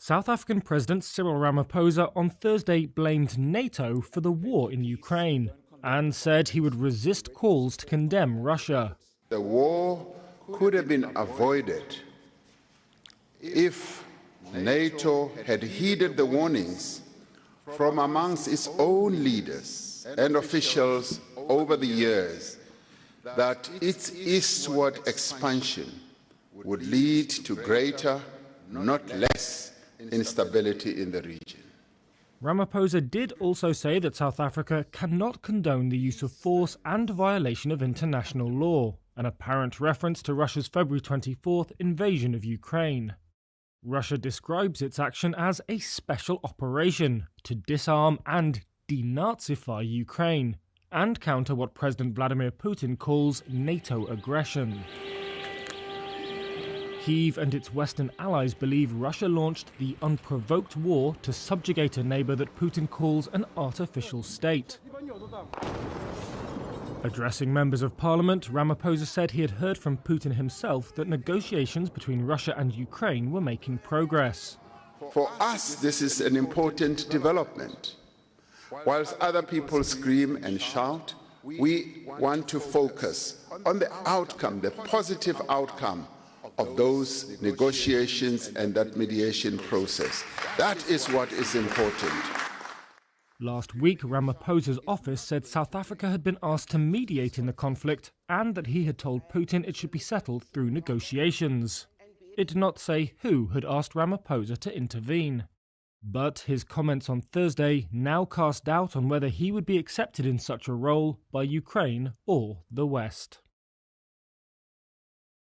South African President Cyril Ramaphosa on Thursday blamed NATO for the war in Ukraine and said he would resist calls to condemn Russia. The war could have been avoided if NATO had heeded the warnings from amongst its own leaders and officials over the years that its eastward expansion would lead to greater, not less, instability in the region. Ramaphosa did also say that South Africa cannot condone the use of force and violation of international law, an apparent reference to Russia's February 24th invasion of Ukraine. Russia describes its action as a special operation to disarm and denazify Ukraine and counter what President Vladimir Putin calls NATO aggression. Kyiv and its Western allies believe Russia launched the unprovoked war to subjugate a neighbour that Putin calls an artificial state. Addressing members of parliament, Ramaphosa said he had heard from Putin himself that negotiations between Russia and Ukraine were making progress. For us, this is an important development. Whilst other people scream and shout, we want to focus on the outcome, the positive outcome of those negotiations and that mediation process. That is what is important. Last week, Ramaphosa's office said South Africa had been asked to mediate in the conflict and that he had told Putin it should be settled through negotiations. It did not say who had asked Ramaphosa to intervene. But his comments on Thursday now cast doubt on whether he would be accepted in such a role by Ukraine or the West.